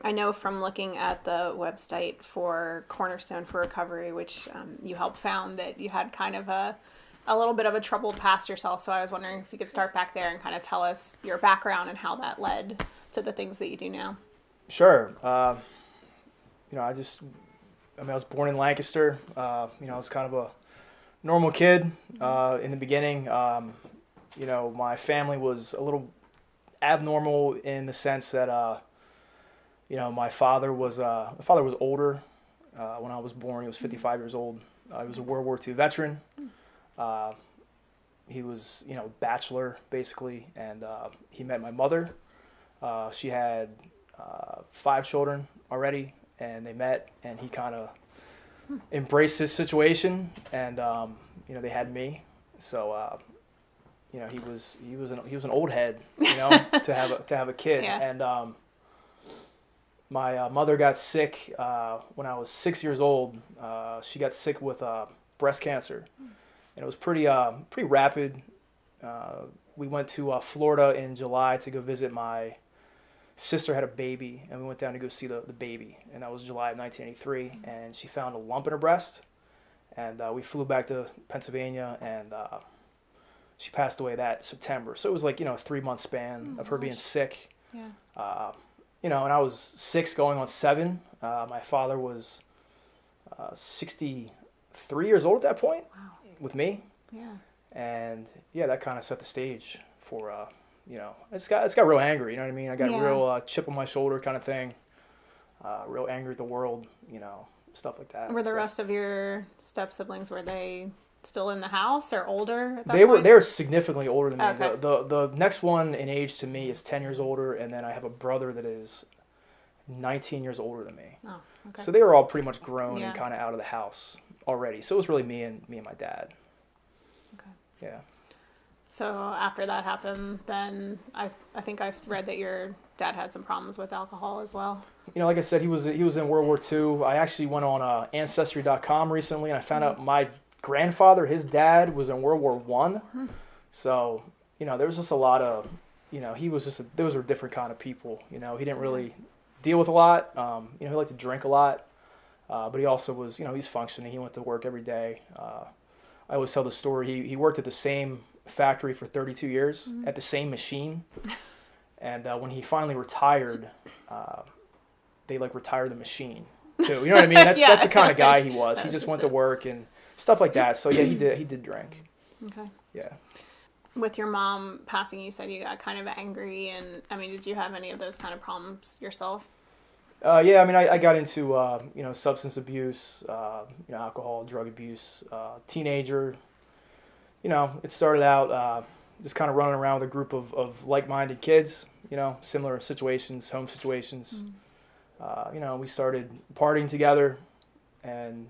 I know from looking at the website for Cornerstone for Recovery, which you helped found, that you had kind of a little bit of a troubled past yourself. So I was wondering if you could start back there and kind of tell us your background and how that led to the things that you do now. Sure. I was born in Lancaster. I was kind of a normal kid in the beginning. My family was a little abnormal in the sense that my father was older when I was born. He was 55 years old. He was a World War II veteran. He was bachelor basically, and he met my mother. She had 5 children already, and they met, and he kind of embraced his situation, and they had me. So he was an old head, to have a kid. Yeah. And my mother got sick when I was 6 years old. She got sick with breast cancer, and it was pretty rapid. We went to Florida in July to go visit my sister. Had a baby, and we went down to go see the baby, and that was July of 1983. And she found a lump in her breast, and we flew back to Pennsylvania, and she passed away that September. So it was like a 3-month span of her being sick. Yeah. And I was 6 going on 7. My father was 63 years old at that point. Wow. With me. Yeah. And yeah, that kind of set the stage for I just got real angry, you know what I mean? I got real chip on my shoulder kind of thing. Real angry at the world, stuff like that. Were the rest of your step siblings, were they still in the house or older at that They point? were significantly older than me. Okay. The next one in age to me is 10 years older, and then I have a brother that is 19 years older than me. Oh, okay. So they were all pretty much grown Yeah. and kind of out of the house already. So it was really me and my dad. Okay. Yeah. So after that happened, then I think I read that your dad had some problems with alcohol as well. Like I said, he was in World War II. I actually went on Ancestry.com recently, and I found out my grandfather, his dad, was in World War I. So, there was just a lot of, he was just, those were different kind of people. He didn't really deal with a lot. He liked to drink a lot. But he also was, he's functioning. He went to work every day. I always tell the story. He worked at the same factory for 32 years at the same machine. And when he finally retired, they retired the machine too. You know what I mean? That's the kind of guy he was. He just went to work and stuff like that. So yeah, he did drink. Okay. Yeah. With your mom passing, you said you got kind of angry, and did you have any of those kind of problems yourself? Yeah, I got into substance abuse, alcohol, drug abuse, teenager. It started out just kind of running around with a group of like-minded kids, similar situations, home situations. We started partying together, and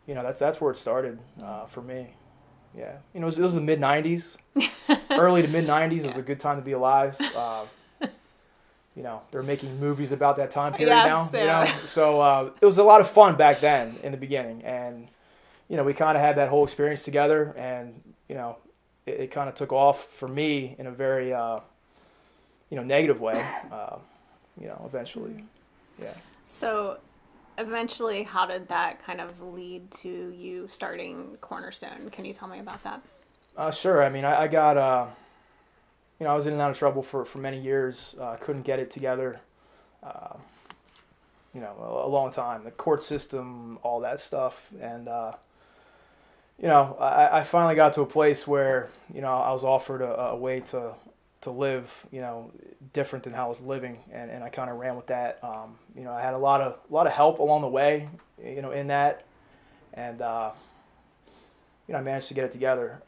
that's where it started for me. Yeah, it was the mid '90s, early to mid '90s. It was a good time to be alive. They're making movies about that time period now. So it was a lot of fun back then in the beginning, and we kind of had that whole experience together, and it kind of took off for me in a very negative way. Eventually, yeah. So eventually, how did that kind of lead to you starting Cornerstone? Can you tell me about that? Sure. I got, I was in and out of trouble for many years. Couldn't get it together, a long time. The court system, all that stuff. And, I finally got to a place where, I was offered a way to live, different than how I was living, and I kind of ran with that. I had a lot of help along the way, in that, and I managed to get it together.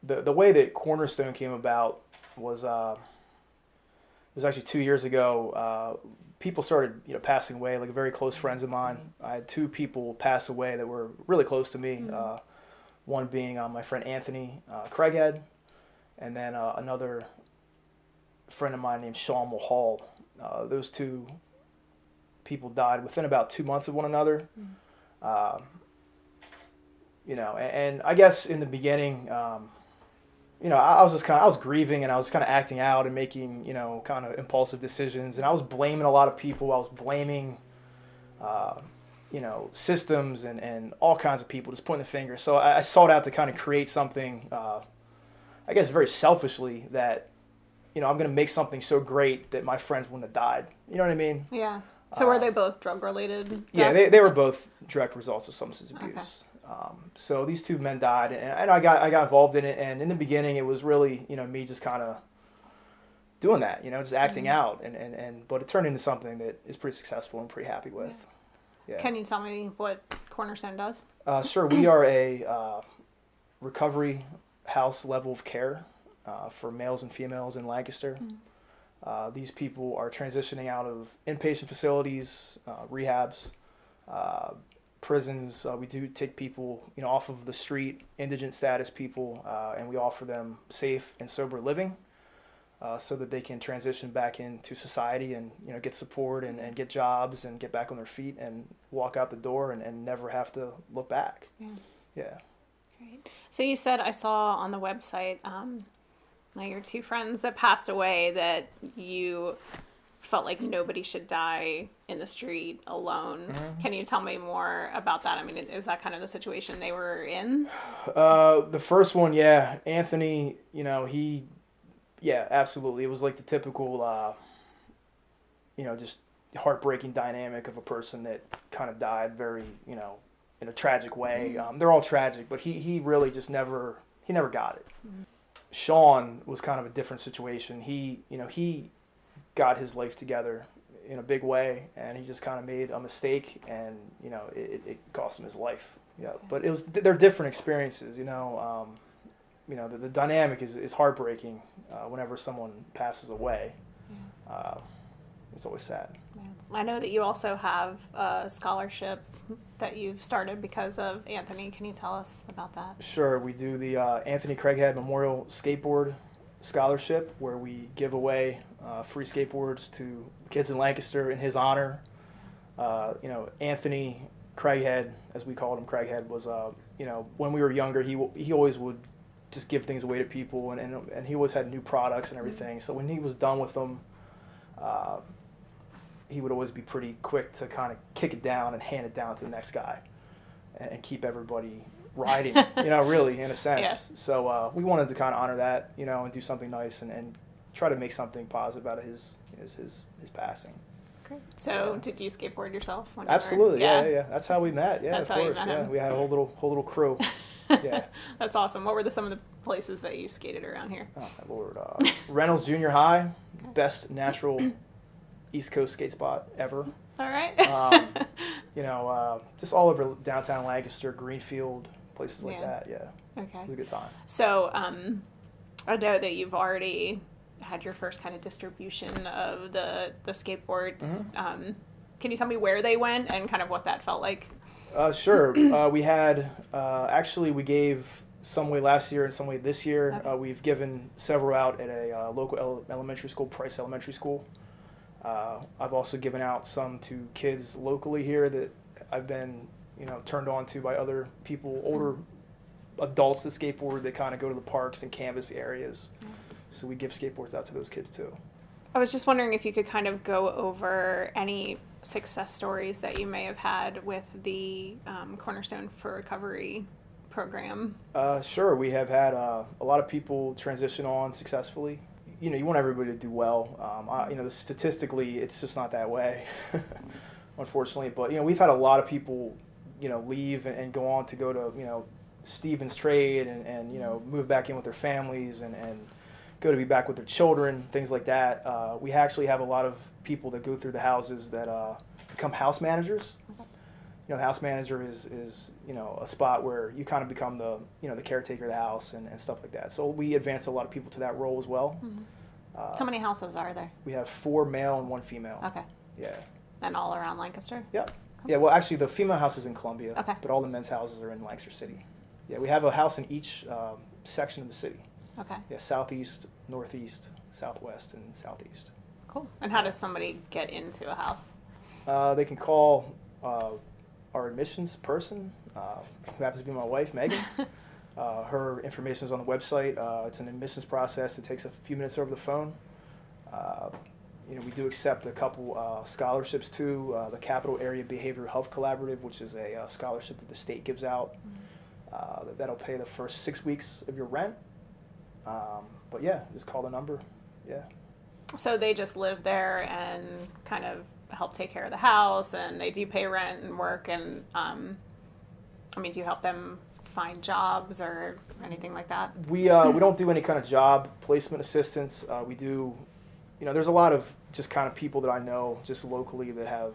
The way that Cornerstone came about was it was actually 2 years ago. People started passing away, like very close friends of mine. I had 2 people pass away that were really close to me. One being my friend Anthony Craighead, and then another friend of mine named Sean Mulhall. Those 2 people died within about 2 months of one another. And I guess in the beginning, I was just I was grieving, and I was kind of acting out and making, kind of impulsive decisions. And I was blaming a lot of people. I was blaming, systems and all kinds of people, just pointing the finger. So I sought out to kind of create something, I guess very selfishly, that, I'm going to make something so great that my friends wouldn't have died. You know what I mean? Yeah. So were they both drug-related? Yeah, they were both direct results of substance abuse. Okay. So these two men died, and I got involved in it. And in the beginning, it was really, me just kind of doing that, just acting out. But it turned into something that is pretty successful and pretty happy with. Yeah. Can you tell me what Cornerstone does? Sure. We are a recovery house level of care for males and females in Lancaster. These people are transitioning out of inpatient facilities, rehabs, prisons. We do take people, off of the street, indigent status people, and we offer them safe and sober living so that they can transition back into society and, get support and get jobs and get back on their feet and walk out the door and never have to look back. Yeah. Great. So you said, I saw on the website, your two friends that passed away, that you felt like nobody should die in the street alone. Can you tell me more about that? I mean, is that kind of the situation they were in? The first one, yeah. Anthony, absolutely. It was like the typical, just heartbreaking dynamic of a person that kind of died very, in a tragic way. They're all tragic, but he really just never got it. Sean was kind of a different situation. He got his life together in a big way, and he just kind of made a mistake, and it cost him his life. Yeah, but they're different experiences. The dynamic is heartbreaking whenever someone passes away. It's always sad. I know that you also have a scholarship that you've started because of Anthony. Can you tell us about that? Sure. We do the Anthony Craighead Memorial Skateboard Scholarship, where we give away free skateboards to kids in Lancaster in his honor. Anthony Craighead, as we called him, Craighead, was, when we were younger, he always would just give things away to people, and he always had new products and everything. So when he was done with them, he would always be pretty quick to kind of kick it down and hand it down to the next guy and keep everybody riding, really, in a sense. Yeah. So we wanted to kind of honor that, and do something nice and try to make something positive out of his passing. Great. So did you skateboard yourself? Absolutely, yeah. That's how we met. Yeah, that's of course. Yeah, we had a whole little crew. Yeah. That's awesome. What were some of the places that you skated around here? Oh my Lord. Reynolds Junior High, best natural East Coast skate spot ever. All right. Just all over downtown Lancaster, Greenfield, places like that. Yeah. Okay. It was a good time. So, I know that you've already had your first kind of distribution of the skateboards. Can you tell me where they went and kind of what that felt like? Sure. We had, actually we gave some away last year and some away this year. Okay. We've given several out at a local elementary school, Price Elementary School. I've also given out some to kids locally here that I've been, turned on to by other people, older adults that skateboard that kind of go to the parks and canvas areas. So we give skateboards out to those kids too. I was just wondering if you could kind of go over any success stories that you may have had with the Cornerstone for Recovery program. Sure. We have had a lot of people transition on successfully. You want everybody to do well. Statistically, it's just not that way, unfortunately. But, we've had a lot of people, leave and go on to go to, Stephen's trade and move back in with their families and go to be back with their children, things like that. We actually have a lot of people that go through the houses that become house managers. The house manager is a spot where you kind of become the the caretaker of the house and stuff like that. So we advance a lot of people to that role as well. How many houses are there? We have 4 male and 1 female. Okay. Yeah. And all around Lancaster? Yep. Cool. Yeah, well actually the female house is in Columbia, okay, but all the men's houses are in Lancaster City. Yeah, we have a house in each section of the city. Okay. Yeah, southeast, northeast, southwest, and southeast. Cool. And how does somebody get into a house? They can call our admissions person, who happens to be my wife, Megan. Her information is on the website. It's an admissions process. It takes a few minutes over the phone. We do accept a couple scholarships too. The Capital Area Behavioral Health Collaborative, which is a scholarship that the state gives out. That'll pay the first 6 weeks of your rent. But yeah, just call the number. Yeah. So they just live there and kind of help take care of the house, and they do pay rent and work, and do you help them find jobs or anything like that? We don't do any kind of job placement assistance. We do, there's a lot of just kind of people that I know just locally that have,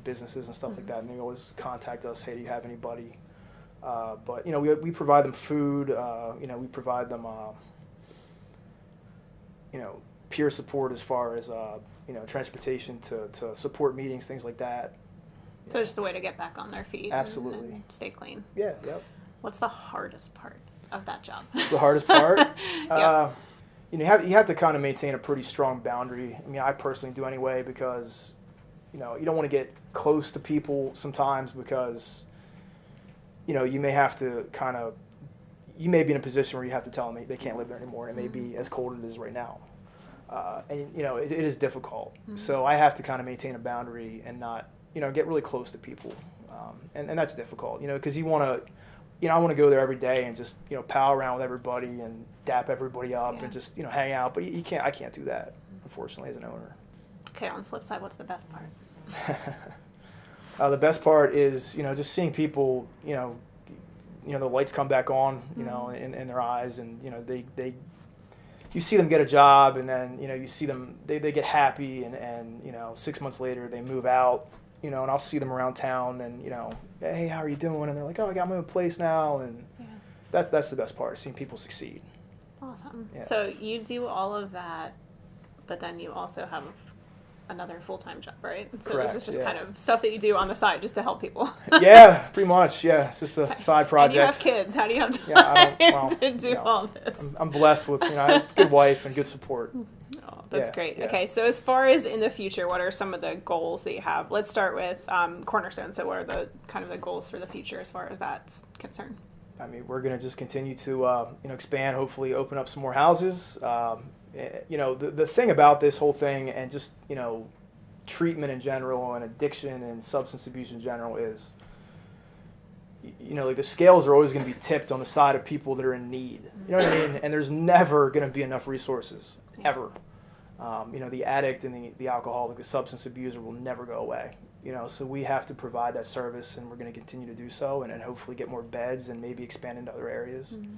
businesses and stuff like that, and they always contact us, hey, do you have anybody? But, we provide them food, we provide them, peer support as far as, transportation to support meetings, things like that. So just a way to get back on their feet. Absolutely. And stay clean. Yeah, yep. What's the hardest part of that job? What's the hardest part? Yep. You have to kind of maintain a pretty strong boundary. I personally do anyway, because, you don't want to get close to people sometimes, because, you may have to you may be in a position where you have to tell them they can't live there anymore. It may be as cold as it is right now. It is difficult. Mm-hmm. So I have to kind of maintain a boundary and not, get really close to people. And that's difficult, because you want to, I want to go there every day and just, pal around with everybody and dap everybody up and just, hang out. But I can't do that, unfortunately, as an owner. Okay, on the flip side, what's the best part? The best part is, just seeing people, the lights come back on, in their eyes, and, they you see them get a job, and then, you see them, they get happy, and 6 months later they move out, and I'll see them around town, and, hey, how are you doing? And they're like, oh, I got my own place now, and that's the best part, seeing people succeed. Awesome. Yeah. So you do all of that, but then you also have another full-time job, right? So Correct, this is just kind of stuff that you do on the side just to help people. Yeah, pretty much. Yeah, it's just a side project. And you have kids. How do you have time to do all this? I'm blessed with I have a good wife and good support. Oh, that's great. Yeah. Okay, so as far as in the future, what are some of the goals that you have? Let's start with Cornerstone. So what are the kind of the goals for the future as far as that's concerned? We're going to just continue to expand, hopefully open up some more houses. The thing about this whole thing, and just, treatment in general and addiction and substance abuse in general, is, the scales are always going to be tipped on the side of people that are in need. You know what I mean? And there's never going to be enough resources, ever. The addict and the alcoholic, the substance abuser will never go away. So we have to provide that service, and we're going to continue to do so, and hopefully get more beds and maybe expand into other areas. Mm-hmm.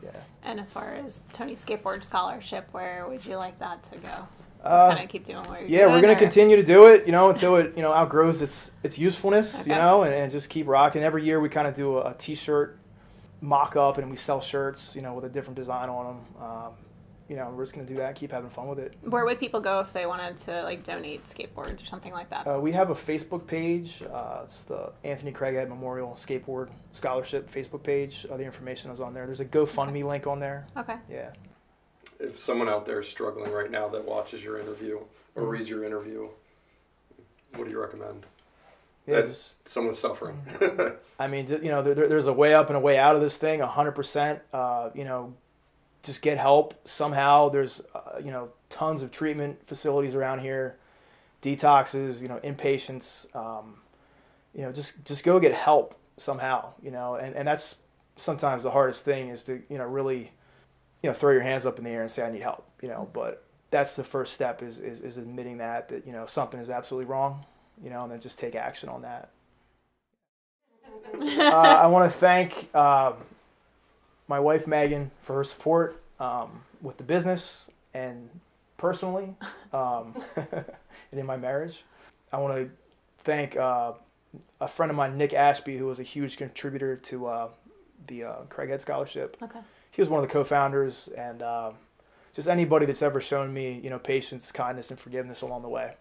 Yeah. And as far as Tony Skateboard Scholarship, where would you like that to go? Just kind of keep doing what you're doing? Yeah, we're going to continue to do it, until it, outgrows its usefulness, okay. And just keep rocking. Every year we kind of do a T-shirt mock-up, and we sell shirts, with a different design on them. We're just going to do that, keep having fun with it. Where would people go if they wanted to, donate skateboards or something like that? We have a Facebook page. It's the Anthony Craighead Memorial Skateboard Scholarship Facebook page. The information is on there. There's a GoFundMe link on there. Okay. Yeah. If someone out there is struggling right now that watches your interview or reads your interview, what do you recommend? Yeah, just someone's suffering. There's a way up and a way out of this thing, 100%. Just get help somehow. There's, tons of treatment facilities around here, detoxes, inpatients. Just go get help somehow, and that's sometimes the hardest thing, is to, really, throw your hands up in the air and say, I need help, but that's the first step, is admitting that something is absolutely wrong, and then just take action on that. I want to thank my wife, Megan, for her support with the business and personally, and in my marriage. I want to thank a friend of mine, Nick Ashby, who was a huge contributor to the Craighead Scholarship. Okay. He was one of the co-founders, and just anybody that's ever shown me, patience, kindness, and forgiveness along the way.